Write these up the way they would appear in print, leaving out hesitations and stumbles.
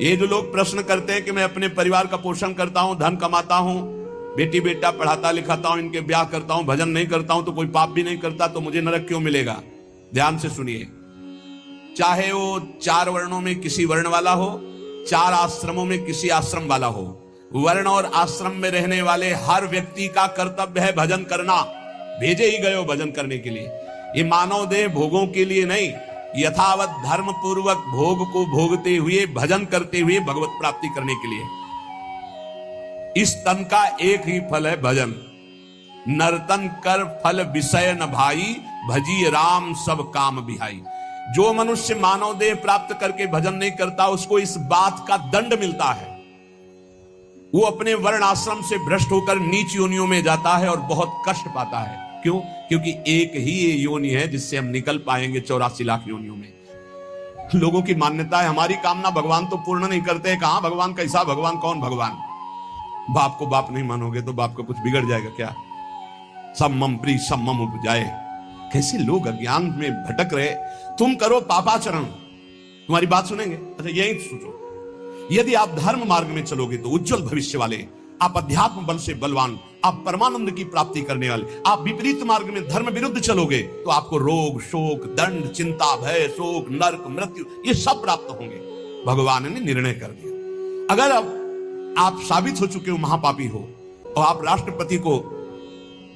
ये जो लोग प्रश्न करते हैं कि मैं अपने परिवार का पोषण करता हूं, धन कमाता हूं, बेटी बेटा पढ़ाता लिखाता हूं, इनके ब्याह करता हूं, भजन नहीं करता हूं, तो कोई पाप भी नहीं करता, तो मुझे नरक क्यों मिलेगा? ध्यान से सुनिए, चाहे वो 4 वर्णों में किसी वर्ण वाला हो, 4 आश्रमों में किसी आश्रम वाला हो, वर्ण और आश्रम में रहने वाले हर व्यक्ति का कर्तव्य है भजन करना। भेजे ही गए हो भजन करने के लिए। ये मानव देह भोगों के लिए नहीं, यथावत धर्म पूर्वक भोग को भोगते हुए, भजन करते हुए भगवत प्राप्ति करने के लिए। इस तन का एक ही फल है भजन। नर्तन कर फल विषय न भाई, भजी राम सब काम बिहाई। जो मनुष्य मानव देह प्राप्त करके भजन नहीं करता, उसको इस बात का दंड मिलता है, वो अपने वर्ण आश्रम से भ्रष्ट होकर नीच योनियों में जाता है और बहुत कष्ट पाता है। क्यों? क्योंकि एक ही ये योनि है जिससे हम निकल पाएंगे 84 लाख योनियों में। लोगों की मान्यता है हमारी कामना भगवान तो पूर्ण नहीं करते। कहां भगवान? कैसा भगवान? कौन भगवान? बाप को बाप नहीं मानोगे तो बाप का कुछ बिगड़ जाएगा क्या? सब मम प्री सब मम उपजाए। कैसे लोग अज्ञान में भटक रहे। तुम करो पापाचरण, तुम्हारी बात सुनेंगे? अच्छा यही सोचो, यदि आप धर्म मार्ग में चलोगे तो उज्जवल भविष्य वाले, आप अध्यात्म बल से बलवान, आप परमानंद की प्राप्ति करने वाले। आप विपरीत मार्ग में धर्म विरुद्ध चलोगे तो आपको रोग, शोक, दंड, चिंता, भय, शोक, नरक, मृत्यु ये सब प्राप्त होंगे। भगवान ने निर्णय कर दिया। अगर अब आप साबित हो चुके हो महापापी हो और आप राष्ट्रपति को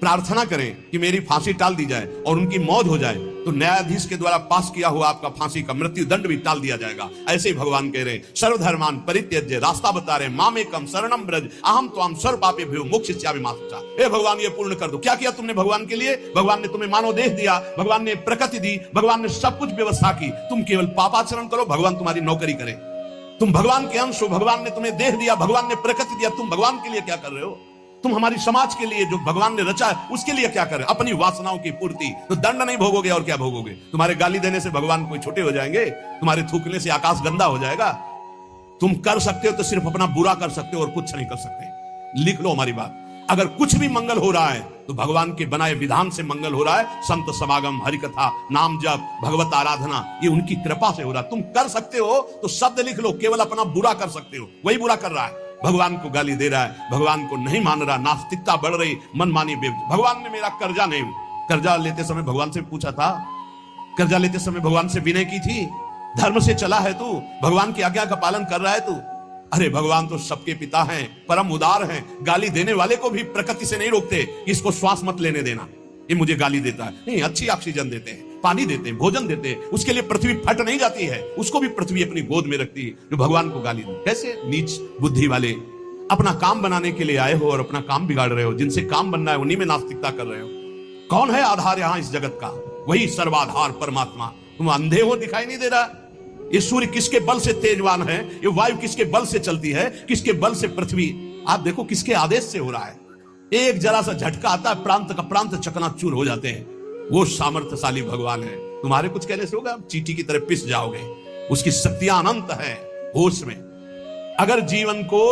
प्रार्थना करें कि मेरी फांसी टाल दी जाए और उनकी मौत हो जाए, तो न्यायाधीश के द्वारा पास किया हुआ आपका फांसी का मृत्यु दंड भी टाल दिया जाएगा। ऐसे ही भगवान कह रहे हैं, सर्वधर्मान परित्यज्य, रास्ता बता रहे, मामेकम शरणम ब्रज, अहम त्वाम सर्व पापेभ्यो मोक्षयिष्यामि मा शुचा। हे भगवान ये पूर्ण कर दो। क्या किया तुमने भगवान के लिए? भगवान ने तुम्हें मानव देह दिया, भगवान ने प्रकृति दी, भगवान ने सब कुछ व्यवस्था की। तुम केवल पापाचरण करो, भगवान तुम्हारी नौकरी करे। तुम भगवान के अंश हो, भगवान ने तुम्हें देह दिया, भगवान ने प्रकृति दिया, तुम भगवान के लिए क्या कर रहे हो? तुम हमारी समाज के लिए जो भगवान ने रचा है उसके लिए क्या कर रहे हो? अपनी वासनाओं की पूर्ति। तो दंड नहीं भोगोगे और क्या भोगोगे? तुम्हारे गाली देने से भगवान कोई छोटे हो जाएंगे? तुम्हारे थूकने से आकाश गंदा हो जाएगा? तुम कर सकते हो तो सिर्फ अपना बुरा कर सकते हो और कुछ नहीं कर सकते। लिख लो हमारी बात। अगर कुछ भी मंगल हो रहा है तो भगवान के बनाए विधान से मंगल हो रहा है। संत समागम, हरिकथा, नाम जप, भगवत आराधना, ये उनकी कृपा से हो रहा है। तुम कर सकते हो तो शब्द लिख लो, केवल अपना बुरा कर सकते हो, वही बुरा कर रहा है। भगवान को गाली दे रहा है, भगवान को नहीं मान रहा, नास्तिकता बढ़ रही, मनमानी बेवजह। भगवान ने मेरा कर्जा नहीं, कर्जा लेते समय भगवान से पूछा था? कर्जा लेते समय भगवान से विनय की थी? धर्म से चला है तू? भगवान की आज्ञा का पालन कर रहा है तू? अरे भगवान तो सबके पिता हैं, परम उदार हैं। गाली देने वाले को भी प्रकृति से नहीं रोकते, इसको श्वास मत लेने देना, ये मुझे गाली देता है। नहीं, अच्छी ऑक्सीजन देते हैं, पानी देते हैं, भोजन देते हैं, उसके लिए पृथ्वी फट नहीं जाती है, उसको भी पृथ्वी अपनी गोद में रखती है, जो भगवान को गाली दे। कैसे नीच बुद्धि वाले अपना काम बनाने के लिए आए हो और अपना काम बिगाड़ रहे हो। जिनसे काम बनना है उन्हीं में नास्तिकता कर रहे हो। कौन है आधार यहां इस जगत का? वही सर्वाधार परमात्मा। तुम अंधे हो, दिखाई नहीं दे रहा? ये सूर्य किसके बल से तेजवान है? ये वायु किसके बल से चलती है? किसके बल से पृथ्वी? आप देखो किसके आदेश से हो रहा है। एक जरा सा झटका आता है, प्रांत का प्रांत चकनाचूर हो जाते हैं। वो सामर्थ्यशाली भगवान है। तुम्हारे कुछ कहने से होगा? चींटी की तरह पिस जाओगे। उसकी शक्तियां अनंत है। होश में अगर जीवन को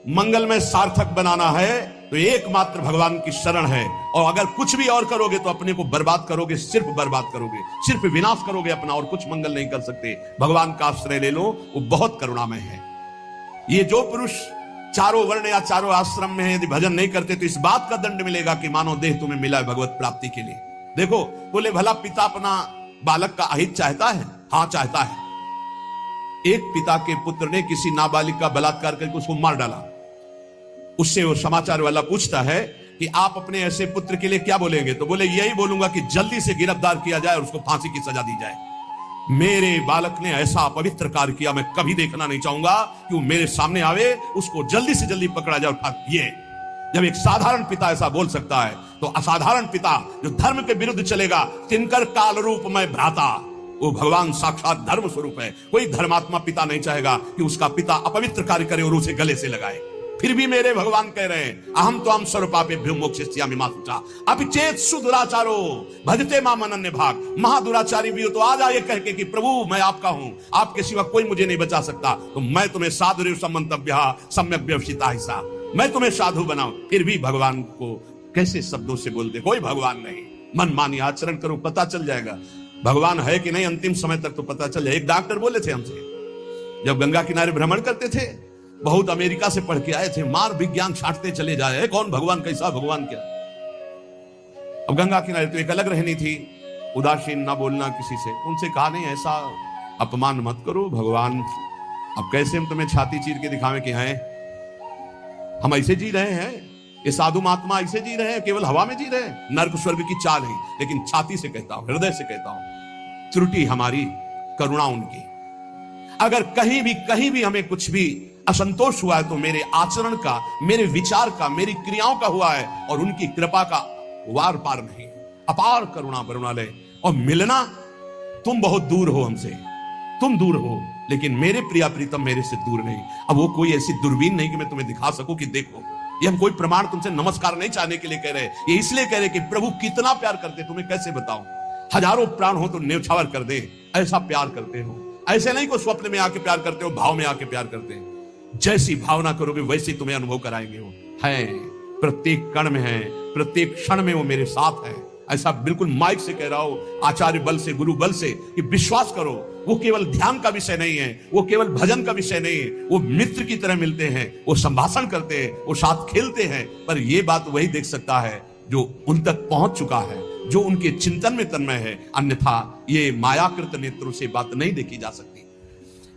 मंगलमय सार्थक बनाना है तो एकमात्र भगवान की शरण है। और अगर कुछ भी और करोगे तो अपने को बर्बाद करोगे, सिर्फ बर्बाद करोगे, सिर्फ विनाश करोगे अपना, और कुछ मंगल नहीं कर सकते। भगवान का आश्रय ले लो, वो बहुत करुणामय है। ये जो पुरुष चारों वर्ण या चारों आश्रम में है, यदि भजन नहीं करते तो इस बात का दंड मिलेगा कि मानव देह तुम्हें मिला है भगवत प्राप्ति के लिए। देखो, बोले भला पिता अपना बालक का अहित चाहता है? हाँ चाहता है। एक पिता के पुत्र ने किसी नाबालिग का बलात्कार करके उसको मार डाला। उससे वो समाचार वाला पूछता है कि आप अपने ऐसे पुत्र के लिए क्या बोलेंगे? तो बोले यही बोलूंगा कि जल्दी से गिरफ्तार किया जाए और उसको फांसी की सजा दी जाए। मेरे बालक ने ऐसा अपवित्र कार्य किया, मैं कभी देखना नहीं चाहूंगा कि वो मेरे सामने आवे, उसको जल्दी से जल्दी पकड़ा जाए। ये जब एक साधारण पिता ऐसा बोल सकता है तो असाधारण पिता जो धर्म के विरुद्ध चलेगा, तिनकर काल रूप में भ्राता, वो भगवान साक्षात धर्म स्वरूप है। कोई धर्मात्मा पिता नहीं चाहेगा कि उसका पिता अपवित्र कार्य करे और उसे गले से लगाए। फिर भी मेरे भगवान कह रहे हैं, अहम त्वाम सर्व पापेभ्यो मोक्षयिष्यामि मा शुचा। अपिचेत सुदुराचारो भजते माम अनन्य भाग। महादुराचारी भी हो तो आ जाए कह के कि प्रभु मैं आपका हूं, आपके सिवा कोई मुझे नहीं बचा सकता, तो मैं तुम्हें साधु समंतव्य सम्यक व्यवसिता हिस्सा, मैं तुम्हें साधु बनाऊं। फिर भी भगवान को कैसे शब्दों से बोलते? कोई भगवान नहीं। मनमानी आचरण करो, पता चल जाएगा भगवान है कि नहीं। अंतिम समय तक तो पता चल जाए। एक डॉक्टर बोले थे हमसे, जब गंगा किनारे भ्रमण करते थे, बहुत अमेरिका से पढ़ के आए थे, मार विज्ञान छांटते चले जाए, कौन भगवान, कैसा भगवान, क्या। अब गंगा किनारे तो एक अलग रहनी थी, उदासीन ना बोलना किसी से। उनसे कहा नहीं, ऐसा अपमान मत करो भगवान, अब कैसे हम तुम्हें छाती चीर के दिखावें कि हैं हम ऐसे जी रहे हैं, ये साधु महात्मा ऐसे जी रहे हैं, केवल हवा में जी रहे हैं, नर्क स्वर्ग की चाल है। लेकिन छाती से कहता हूं, हृदय से कहता हूं, त्रुटि हमारी, करुणा उनकी। अगर कहीं भी हमें कुछ भी असंतोष हुआ है तो मेरे आचरण का, मेरे विचार का, मेरी क्रियाओं का हुआ है, और उनकी कृपा का वार पार नहीं। अपार करुणा करुणालय। और मिलना, तुम बहुत दूर हो हमसे, तुम दूर हो, लेकिन मेरे प्रिया प्रीतम मेरे से दूर नहीं। अब वो कोई ऐसी दूरबीन नहीं कि मैं तुम्हें दिखा सकूं कि देखो। ये हम कोई प्रमाण तुमसे नमस्कार नहीं चाहने के लिए कह रहे, ये इसलिए कह रहे कि प्रभु कितना प्यार करते, तुम्हें कैसे बताऊं। हजारों प्राण हो तो न्यौछावर कर दे, ऐसा प्यार करते हो। ऐसे नहीं को स्वप्न में आके प्यार करते हो, भाव में आके प्यार करते हैं। जैसी भावना करोगे वैसे तुम्हें अनुभव कराएंगे। वो है, प्रत्येक कण में है, प्रत्येक क्षण में वो मेरे साथ है। ऐसा बिल्कुल माइक से कह रहा हूं, आचार्य बल से, गुरु बल से, कि विश्वास करो, वो केवल ध्यान का विषय नहीं है, वो केवल भजन का विषय नहीं है। वो मित्र की तरह मिलते हैं, वो संभाषण करते हैं, वो साथ खेलते हैं। पर ये बात वही देख सकता है जो उन तक पहुंच चुका है, जो उनके चिंतन में तन्मय है। अन्यथा ये मायाकृत नेत्रों से बात नहीं देखी जा सकती।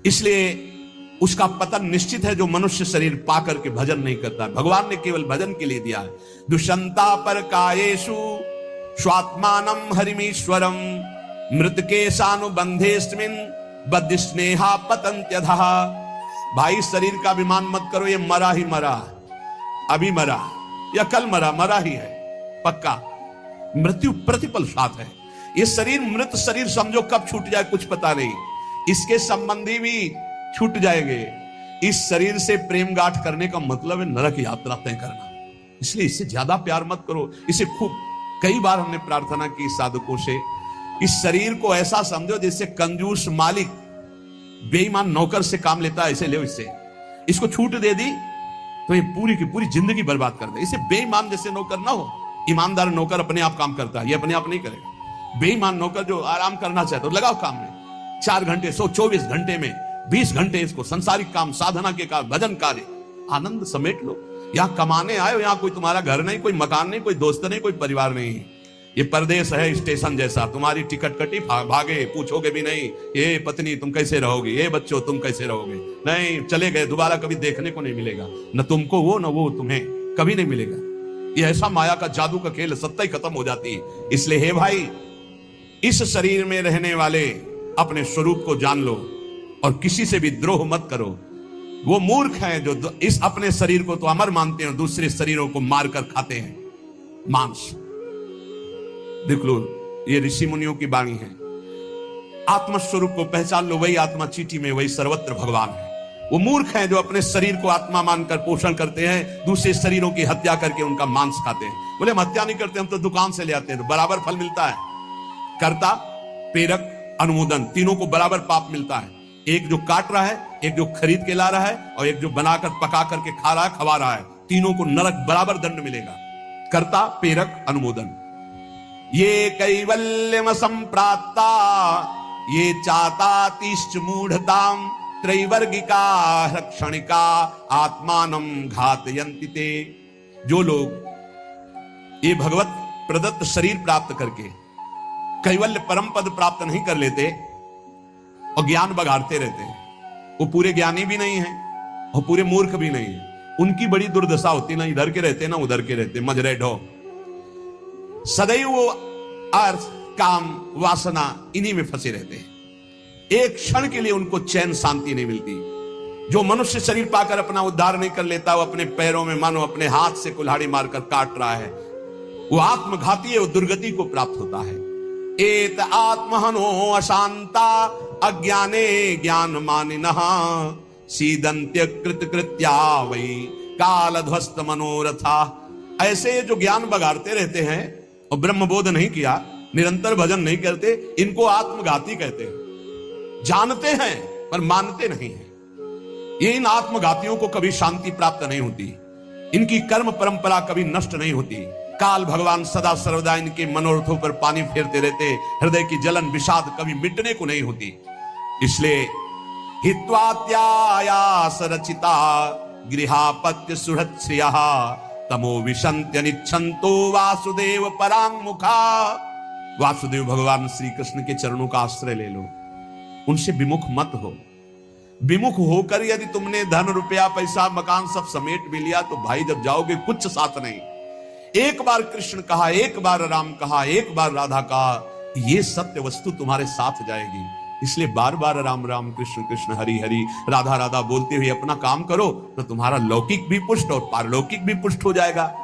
इसलिए उसका पतन निश्चित है जो मनुष्य शरीर पा करके भजन नहीं करता। भगवान ने केवल भजन के लिए दिया है। दुष्यंता पर कायेषु स्वात्मानम हरिमीश्वरम मृतकेशानुबंधेस्मिन बद्ध स्नेहा पतंत्यधः। भाई शरीर का अभिमान मत करो, ये मरा ही मरा, अभी मरा या कल मरा, मरा ही है पक्का। मृत्यु प्रतिपल साथ है। ये शरीर मृत शरीर समझो, कब छूट जाए कुछ पता नहीं। इसके संबंधी भी छूट जाएंगे। इस शरीर से प्रेम गांठ करने का मतलब है नरक यात्रा तय करना। इसलिए इससे ज्यादा प्यार मत करो। इसे खूब, कई बार हमने प्रार्थना की साधकों से, इस शरीर को ऐसा समझो जैसे कंजूस मालिक बेईमान नौकर से काम लेता है, ऐसे ले। इससे इसको छूट दे दी तो ये पूरी की पूरी जिंदगी बर्बाद कर दे। इसे बेईमान जैसे नौकर ना हो। ईमानदार नौकर अपने आप काम करता है, ये अपने आप नहीं करेगा। बेईमान नौकर जो आराम करना चाहता है, लगाओ काम में 4 घंटे, 124 घंटे में 20 घंटे इसको संसारिक काम, साधना के काम, भजन कार्य, आनंद समेट लो। यहां कमाने आए हो, यहां कोई तुम्हारा घर नहीं, कोई मकान नहीं, कोई दोस्त नहीं, कोई परिवार नहीं। ये परदेश है स्टेशन जैसा। तुम्हारी टिकट कटी, भागे, पूछोगे भी नहीं, ये पत्नी तुम कैसे रहोगे, ये बच्चों तुम कैसे रहोगे, नहीं, चले गए, दोबारा कभी देखने को नहीं मिलेगा। न तुमको वो, न वो तुम्हें, कभी नहीं मिलेगा। ये ऐसा माया का जादू का खेल, सत्ता ही खत्म हो जाती है। इसलिए हे भाई, इस शरीर में रहने वाले अपने स्वरूप को जान लो और किसी से भी द्रोह मत करो। वो मूर्ख हैं जो इस अपने शरीर को तो अमर मानते हैं, दूसरे शरीरों को मारकर खाते हैं मांस। देख लो, ये ऋषि मुनियों की वाणी है। आत्मस्वरूप को पहचान लो, वही आत्मा चीटी में, वही सर्वत्र भगवान है। वो मूर्ख हैं जो अपने शरीर को आत्मा मानकर पोषण करते हैं, दूसरे शरीरों की हत्या करके उनका मांस खाते हैं। बोले हम हत्या नहीं करते, हम तो दुकान से ले आते हैं, तो बराबर फल मिलता है। कर्ता, प्रेरक, अनुमोदन, तीनों को बराबर पाप मिलता है। एक जो काट रहा है, एक जो खरीद के ला रहा है, और एक जो बनाकर पका करके खा रहा है, खवा रहा है, तीनों को नरक बराबर दंड मिलेगा। कर्ता, प्रेरक, अनुमोदन। ये कैवल्यम संप्राप्ता ये चातातिश्च मूढ़ताम त्रैवर्गिका क्षणिका आत्मानम घातयन्ति ते। जो लोग ये भगवत प्रदत्त शरीर प्राप्त करके कैवल्य परम पद प्राप्त नहीं कर लेते और ज्ञान बघाड़ते रहते हैं, वो पूरे ज्ञानी भी नहीं है और पूरे मूर्ख भी नहीं है। उनकी बड़ी दुर्दशा होती, ना इधर के रहते ना उधर के रहते, मजरे ढो। सदैव वो अर्थ, काम, वासना इन्हीं में फंसे रहते हैं। एक क्षण के लिए उनको चैन शांति नहीं मिलती। जो मनुष्य शरीर पाकर अपना उद्धार नहीं कर लेता, वो अपने पैरों में मानो अपने हाथ से कुल्हाड़ी मारकर काट रहा है, वो आत्मघाती है, वो दुर्गति को प्राप्त होता है। एत आत्महनो अशांता अज्ञाने ज्ञान मानिनः सीदंत्य कृत कृत्या वै कालध्वस्त मनोरथा। ऐसे जो ज्ञान बगाड़ते रहते हैं और ब्रह्म बोध नहीं किया, निरंतर भजन नहीं करते, इनको आत्मघाती कहते हैं। जानते हैं पर मानते नहीं हैं। ये इन आत्मघातियों को कभी शांति प्राप्त नहीं होती, इनकी कर्म परंपरा कभी नष्ट नहीं होती। काल भगवान सदा सर्वदा इनके मनोरथों पर पानी फेरते रहते, हृदय की जलन विषाद कभी मिटने को नहीं होती। इसलिए हित्वात्यायास रचिता गृहापत्य सुहृत्श्रियः तमो विशन्त्यनिच्छन्तो वासुदेव परांमुखा। वासुदेव भगवान श्री कृष्ण के चरणों का आश्रय ले लो, उनसे विमुख मत हो। विमुख होकर यदि तुमने धन रुपया पैसा मकान सब समेट भी लिया तो भाई जब जाओगे कुछ साथ नहीं। एक बार कृष्ण कहा, एक बार राम कहा, एक बार राधा कहा, ये सत्य वस्तु तुम्हारे साथ जाएगी। इसलिए बार बार राम राम कृष्ण कृष्ण हरि हरि राधा राधा बोलते हुए अपना काम करो तो तुम्हारा लौकिक भी पुष्ट और पारलौकिक भी पुष्ट हो जाएगा।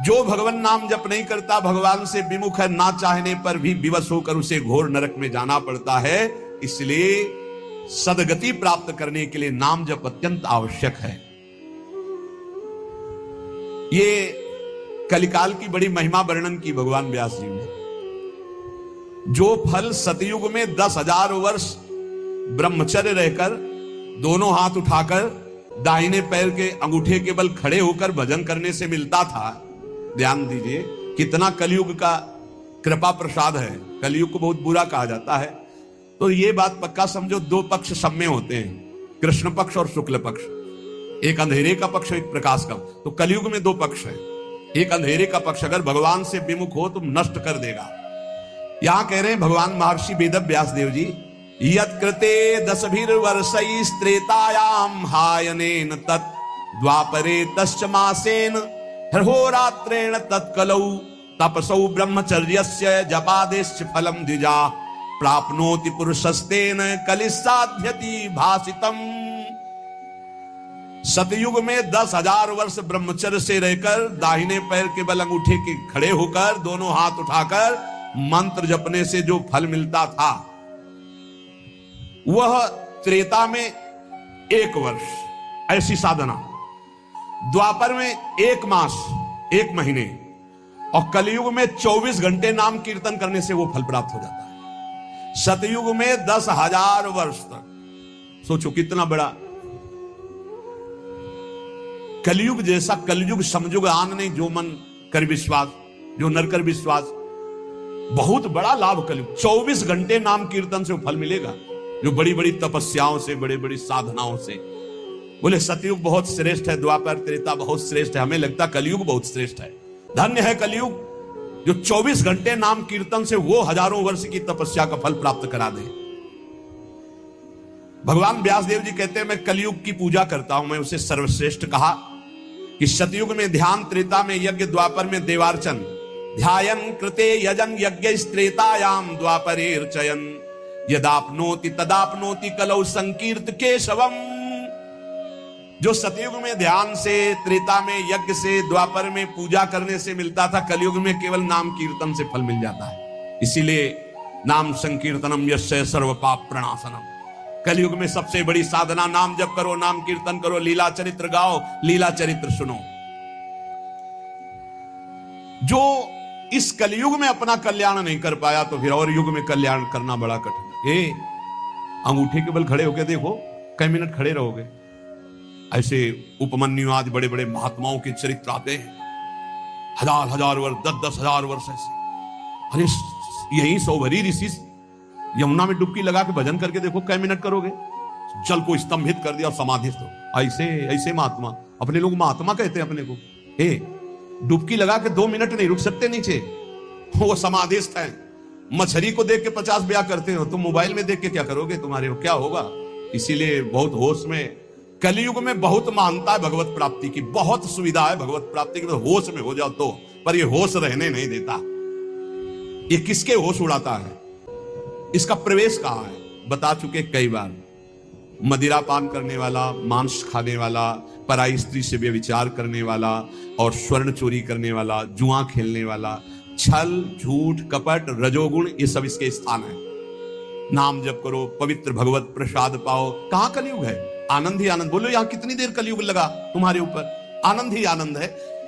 जो भगवान नाम जप नहीं करता, भगवान से विमुख है, ना चाहने पर भी विवश होकर उसे घोर नरक में जाना पड़ता है। इसलिए सदगति प्राप्त करने के लिए नाम जप अत्यंत आवश्यक है। ये कलिकाल की बड़ी महिमा वर्णन की भगवान व्यास जी ने। जो फल सतयुग में 10,000 वर्ष ब्रह्मचर्य रहकर दोनों हाथ उठाकर दाहिने पैर के अंगूठे के बल खड़े होकर भजन करने से मिलता था, ध्यान दीजिए कितना कलयुग का कृपा प्रसाद है। कलयुग को बहुत बुरा कहा जाता है, तो ये बात पक्का समझो, दो पक्ष सब में होते हैं, कृष्ण पक्ष और शुक्ल पक्ष, एक अंधेरे का पक्ष एक प्रकाश का। तो कलयुग में दो पक्ष है, एक अंधेरे का पक्ष अगर भगवान से विमुख हो तो नष्ट कर देगा। यहां कह रहे हैं भगवान महर्षि वेदव्यास देव जी, यत् कृते 10 वर्षैस्त्रेतायाम हायनेन तत् द्वापरे तश्च मासेन हरहोरात्रेण तत्कलौ तपसौ ब्रह्मचर्यस्य जपादेश्च फलम द्विजा प्राप्नोति पुरुषस्तेन कलिसाध्यति भासितम। सतयुग में 10,000 वर्ष ब्रह्मचर्य से रहकर दाहिने पैर के बल अंगूठे के खड़े होकर दोनों हाथ उठाकर मंत्र जपने से जो फल मिलता था वह त्रेता में 1 वर्ष ऐसी साधना, द्वापर में 1 मास 1 महीने और कलयुग में 24 घंटे नाम कीर्तन करने से वो फल प्राप्त हो जाता है। सतयुग में 10,000 वर्ष तक, सोचो कितना बड़ा। कलयुग जैसा कलयुग समयुग आन नहीं, जो मन कर विश्वास, जो नर कर विश्वास, बहुत बड़ा लाभ कलयुग। 24 घंटे नाम कीर्तन से फल मिलेगा, जो बड़ी बड़ी तपस्याओं से, बड़ी बड़ी साधनाओं से। बोले सतयुग बहुत श्रेष्ठ है, द्वापर त्रेता बहुत श्रेष्ठ है, हमें लगता कलयुग बहुत श्रेष्ठ है। धन्य है कलयुग जो 24 घंटे नाम कीर्तन से वो हजारों वर्ष की तपस्या का फल प्राप्त करा दे। भगवान व्यासदेव जी कहते हैं मैं कलयुग की पूजा करता हूं, मैं उसे सर्वश्रेष्ठ कहा कि सतयुग में ध्यान, त्रेता में यज्ञ, द्वापर में देवार्चन। ध्यायन कृते यजन यज्ञ त्रेतायाम द्वापरेर्चयन यदाप्नोति तदाप्नोति कलौ संकीर्त केशवम। जो सतयुग में ध्यान से, त्रेता में यज्ञ से, द्वापर में पूजा करने से मिलता था, कलयुग में केवल नाम कीर्तन से फल मिल जाता है। इसीलिए नाम संकीर्तनम यस्य सर्व पाप प्रणाशनम। कलयुग में सबसे बड़ी साधना नाम जप करो, नाम कीर्तन करो, लीला चरित्र गाओ, लीला चरित्र सुनो। जो इस कलयुग में अपना कल्याण नहीं कर पाया तो फिर और युग में कल्याण करना बड़ा कठिन। अंगूठे के बल खड़े होकर देखो, कई मिनट खड़े रहोगे। ऐसे उपमन्यु आदि बड़े बड़े महात्माओं के चरित्र आते हैं, 1000 वर्ष, 10,000 वर्ष ऐसे। अरे यही सौभरी ऋषि यमुना में डुबकी लगा के भजन करके देखो, कई मिनट करोगे। जल को स्तंभित कर दिया और समाधिस्थ हो। ऐसे ऐसे महात्मा, अपने लोग महात्मा कहते हैं अपने को। डुबकी लगा के 2 मिनट नहीं रुक सकते नीचे, वो समाधिस्थ है। मछली को देख के 50 ब्याह करते हो, तुम मोबाइल में देख के क्या करोगे, तुम्हारे क्या होगा। इसीलिए बहुत होश में, कलयुग में बहुत महानता है भगवत प्राप्ति की, बहुत सुविधा है भगवत प्राप्ति की, तो होश में हो जाओ तो। पर ये होश रहने नहीं देता। ये किसके होश उड़ाता है, इसका प्रवेश कहां है, बता चुके कई बार। मदिरा पान करने वाला, मांस खाने वाला, पराई स्त्री से व्यभिचार करने वाला और स्वर्ण चोरी करने वाला, जुआ खेलने वाला, छल झूठ कपट रजोगुण, ये सब इसके स्थान है। नाम जप करो, पवित्र भगवत प्रसाद पाओ। कहां कलयुग है, आनंद ही आनंद। बोलो यहां कितनी देर कलयुग लगा तुम्हारे ऊपर, आनंद ही आनंद है।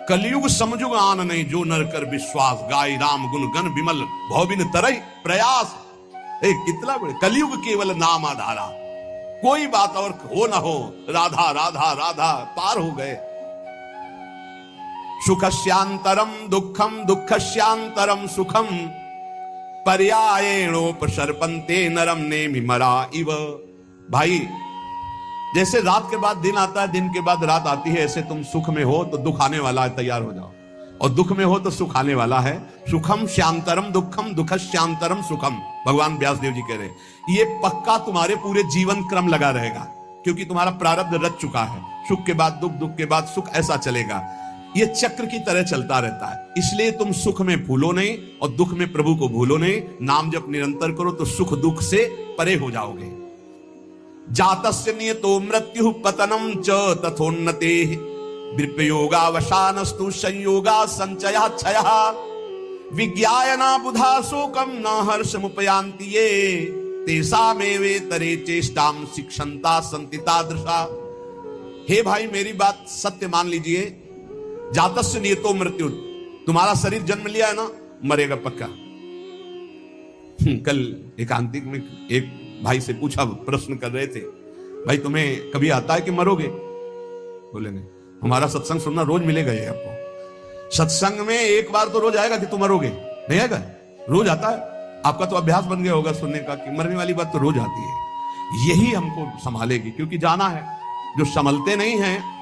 कलयुग समझुग आन नहीं, जो नर कर विश्वास, गाय राम गुण गण विमल भौबिन तरई प्रयास। कितना बड़े कलयुग केवल नाम आधारा, कोई बात और हो ना हो, राधा राधा राधा पार हो गए। सुखस्यांतरम दुखम दुखस्यांतरम सुखम पर्यायेणोपसर्पन्ते नरम नेमि मरा इव। भाई जैसे रात के बाद दिन आता है, दिन के बाद रात आती है, ऐसे तुम सुख में हो तो दुख आने वाला है, तैयार हो जाओ। और दुख में हो तो सुख आने वाला है। सुखम श्यांतरम दुखम, दुख श्यांतरम सुखम, भगवान व्यासदेव जी कह रहे हैं। ये पक्का तुम्हारे पूरे जीवन क्रम लगा रहेगा, क्योंकि तुम्हारा प्रारब्ध रच चुका है। सुख के बाद दुख, दुख के बाद सुख, ऐसा चलेगा। ये चक्र की तरह चलता रहता है। इसलिए तुम सुख में भूलो नहीं और दुख में प्रभु को भूलो नहीं। नाम जप निरंतर करो तो सुख दुख से परे हो जाओगे। जातस्य नियतो मृत्यु पतनम च तथोन्नते, विप्रयोगावसानस्तु संयोगा संचया क्षयः, विज्ञायना बुधा शोकम न हर्षमुपयान्ति ये, तेषामेवेतरे चेष्टाम शिक्षन्ता सन्ति तादृशा। हे भाई मेरी बात सत्य मान लीजिए। जातस्य नियतो मृत्यु, तुम्हारा शरीर जन्म लिया है ना, मरेगा पक्का। कल एकांतिक में एक भाई से पूछा, प्रश्न कर रहे थे, भाई तुम्हें कभी आता है कि मरोगे? बोले नहीं, हमारा सत्संग सुनना रोज मिलेगा ये आपको। सत्संग में एक बार तो रोज आएगा कि तुम मरोगे, नहीं आएगा? रोज आता है। आपका तो अभ्यास बन गया होगा सुनने का कि मरने वाली बात तो रोज आती है। यही हमको संभालेगी, क्योंकि जाना है। जो संभलते नहीं हैं